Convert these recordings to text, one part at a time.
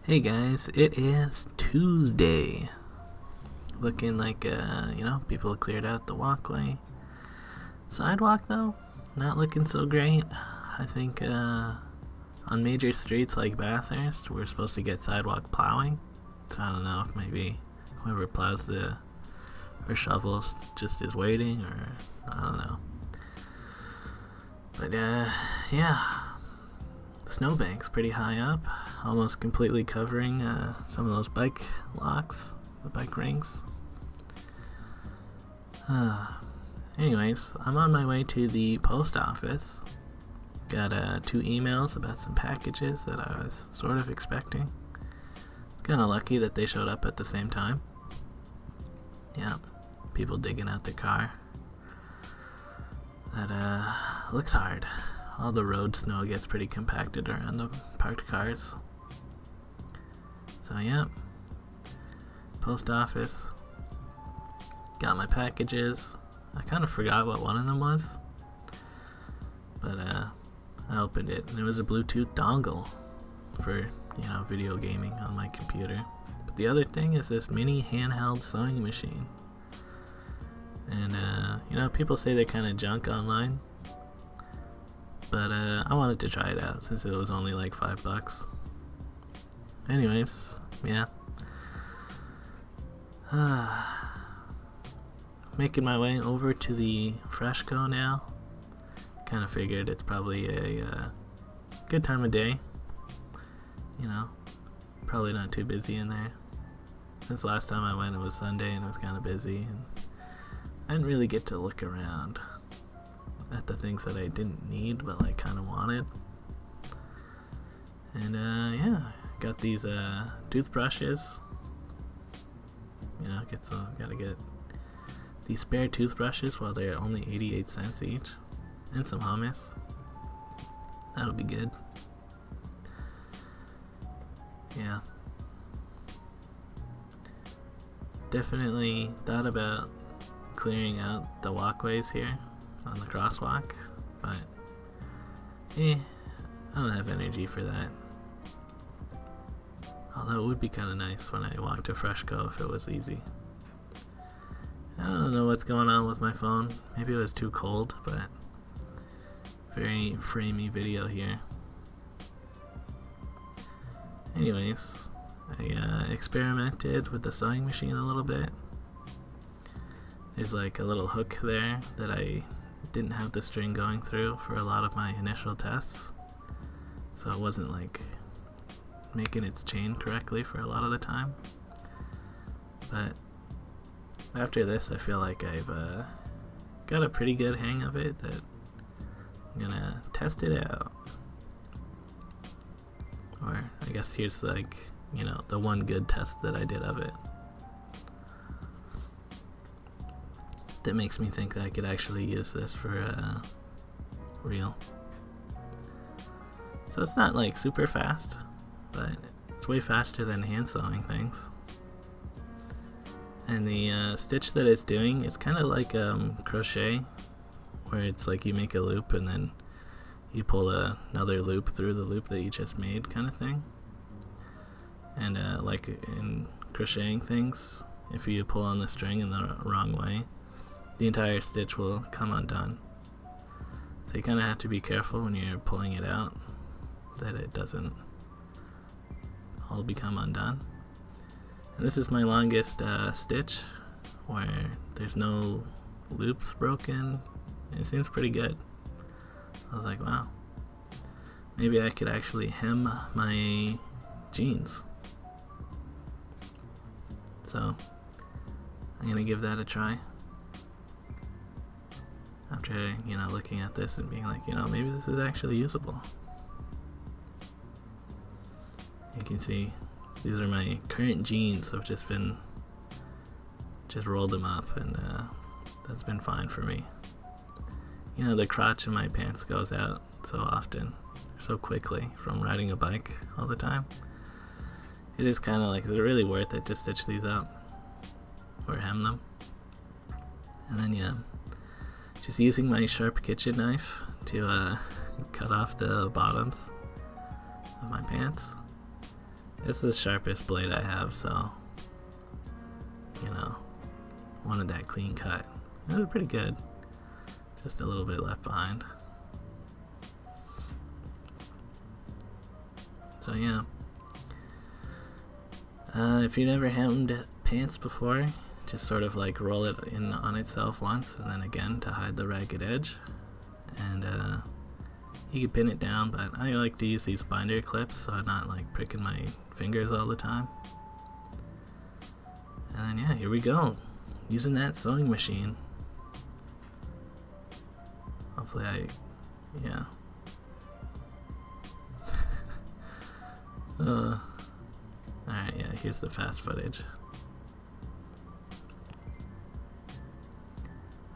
Hey guys, it is Tuesday. Looking like, people cleared out the walkway. Sidewalk, though, not looking so great. I think on major streets like Bathurst, we're supposed to get sidewalk plowing. So I don't know if maybe whoever plows or shovels just is waiting, or I don't know. But yeah. The snowbank's pretty high up, almost completely covering some of those bike locks, the bike rings. Anyways, I'm on my way to the post office. Got 2 emails about some packages that I was sort of expecting. It's kind of lucky that they showed up at the same time. Yeah, people digging out their car. That looks hard. All the road snow gets pretty compacted around the parked cars. So yeah, post office. Got my packages. I kind of forgot what one of them was, but I opened it and it was a Bluetooth dongle for video gaming on my computer. But the other thing is this mini handheld sewing machine. And people say they're kind of junk online. But I wanted to try it out since it was only like $5. Anyways, yeah. Making my way over to the Freshco now. Kind of figured it's probably a good time of day. Probably not too busy in there. Since last time I went, it was Sunday and it was kind of busy. And I didn't really get to look around at the things that I didn't need but like kind of wanted. And yeah, got these toothbrushes. Gotta get these spare toothbrushes while they're only 88 cents each, and some hummus. That'll be good. Yeah. Definitely thought about clearing out the walkways here on the crosswalk, but I don't have energy for that. Although it would be kind of nice when I walk to Freshco if it was easy. I don't know what's going on with my phone. Maybe it was too cold, but very framey video here. Anyways, I experimented with the sewing machine a little bit. There's like a little hook there that I didn't have the string going through for a lot of my initial tests, so it wasn't like making its chain correctly for a lot of the time. But after this, I feel like I've got a pretty good hang of it, that I'm gonna test it out. Or I guess here's like the one good test that I did of it that makes me think that I could actually use this for real. So it's not like super fast, but it's way faster than hand sewing things. And the stitch that it's doing is kind of like crochet, where it's like you make a loop and then you pull another loop through the loop that you just made, kind of thing. And like in crocheting things, if you pull on the string in the wrong way, the entire stitch will come undone. So you kind of have to be careful when you're pulling it out that it doesn't all become undone. And this is my longest stitch, where there's no loops broken. It seems pretty good. I was like, wow, maybe I could actually hem my jeans. So I'm gonna give that a try. After looking at this and being like, maybe this is actually usable. You can see these are my current jeans. I've just rolled them up, and that's been fine for me. The crotch in my pants goes out so often, so quickly from riding a bike all the time. It is kind of like, is it really worth it to stitch these up or hem them? And then just using my sharp kitchen knife to cut off the bottoms of my pants. This is the sharpest blade I have, so, you know, wanted that clean cut. It was pretty good. Just a little bit left behind. So yeah. If you never hemmed pants before, just sort of like roll it in on itself once and then again to hide the ragged edge. And you can pin it down, but I like to use these binder clips so I'm not like pricking my fingers all the time. And then yeah, here we go. Using that sewing machine. Hopefully yeah. Alright, yeah, here's the fast footage.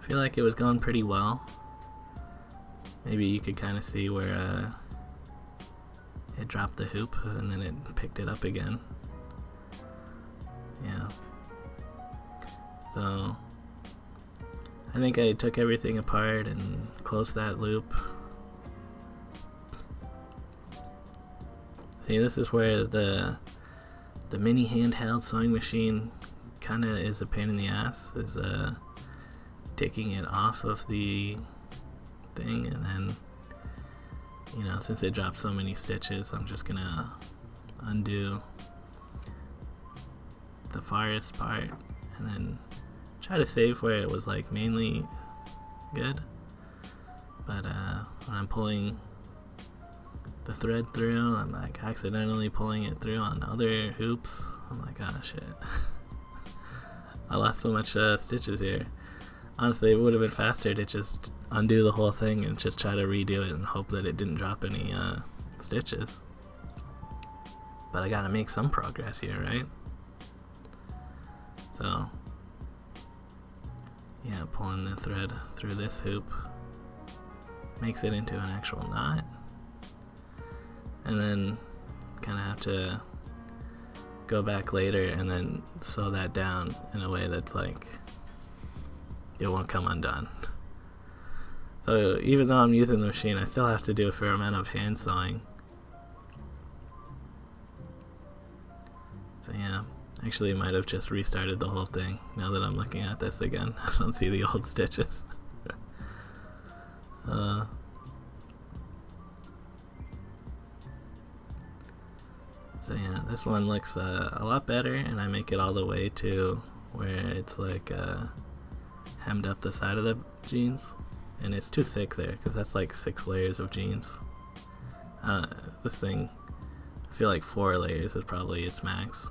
I feel like it was going pretty well. Maybe you could kind of see where it dropped the hoop and then it picked it up again. Yeah. So I think I took everything apart and closed that loop. See, this is where the mini handheld sewing machine kind of is a pain in the ass, is taking it off of the thing, and then, you know, since it dropped so many stitches, I'm just gonna undo the farthest part and then try to save where it was like mainly good. But when I'm pulling the thread through, I'm like accidentally pulling it through on other hoops. I'm like, oh shit. I lost so much stitches here. Honestly, it would have been faster to just undo the whole thing and just try to redo it and hope that it didn't drop any stitches. But I gotta make some progress here, right? So yeah, pulling the thread through this hoop makes it into an actual knot. And then kind of have to go back later and then sew that down in a way that's like it won't come undone. So even though I'm using the machine, I still have to do a fair amount of hand sewing. So yeah, actually might have just restarted the whole thing now that I'm looking at this again. I don't see the old stitches. So yeah, this one looks a lot better, and I make it all the way to where it's like hemmed up the side of the jeans, and it's too thick there because that's like 6 layers of jeans. This thing, I feel like 4 layers is probably its max,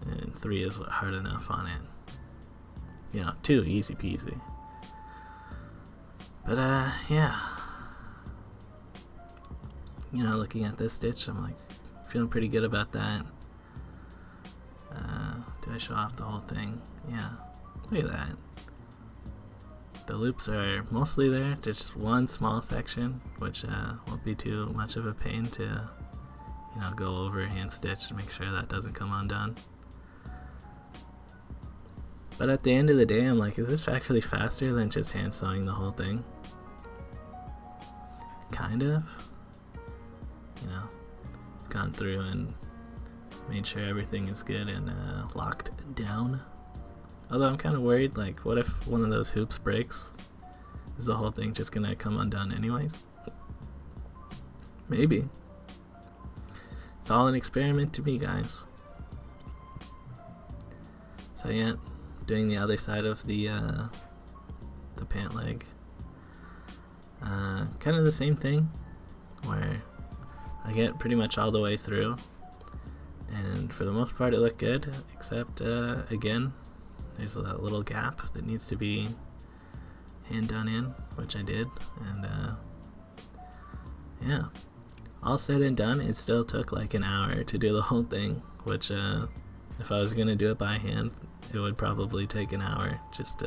and 3 is hard enough on it. You know, 2 easy peasy. But yeah, you know, looking at this stitch, I'm like feeling pretty good about that. Do I show off the whole thing? Yeah, look at that. The loops are mostly there. There's just one small section, which won't be too much of a pain to, you know, go over hand stitch to make sure that doesn't come undone. But at the end of the day, I'm like, is this actually faster than just hand sewing the whole thing? Kind of. You know, gone through and made sure everything is good and locked down. Although I'm kind of worried, like, what if one of those hoops breaks? Is the whole thing just gonna come undone anyways? Maybe. It's all an experiment to me, guys. So yeah, doing the other side of the pant leg. Kind of the same thing, where I get pretty much all the way through, and for the most part it looked good, except again, there's a little gap that needs to be hand done in, which I did, and yeah, all said and done, it still took like an hour to do the whole thing, which if I was gonna do it by hand, it would probably take an hour, just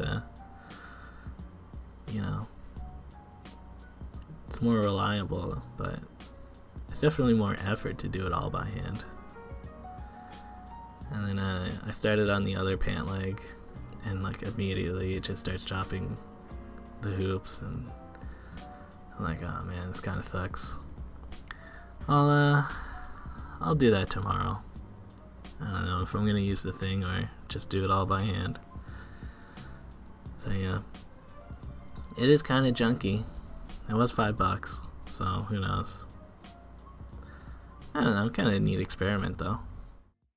you know, it's more reliable, but it's definitely more effort to do it all by hand. And then I started on the other pant leg, and like immediately it just starts dropping the hoops, and I'm like, oh man, this kind of sucks. I'll I'll do that tomorrow. I don't know if I'm gonna use the thing or just do it all by hand. So yeah, it is kind of junky. It was $5, so who knows? I don't know, kind of a neat experiment though.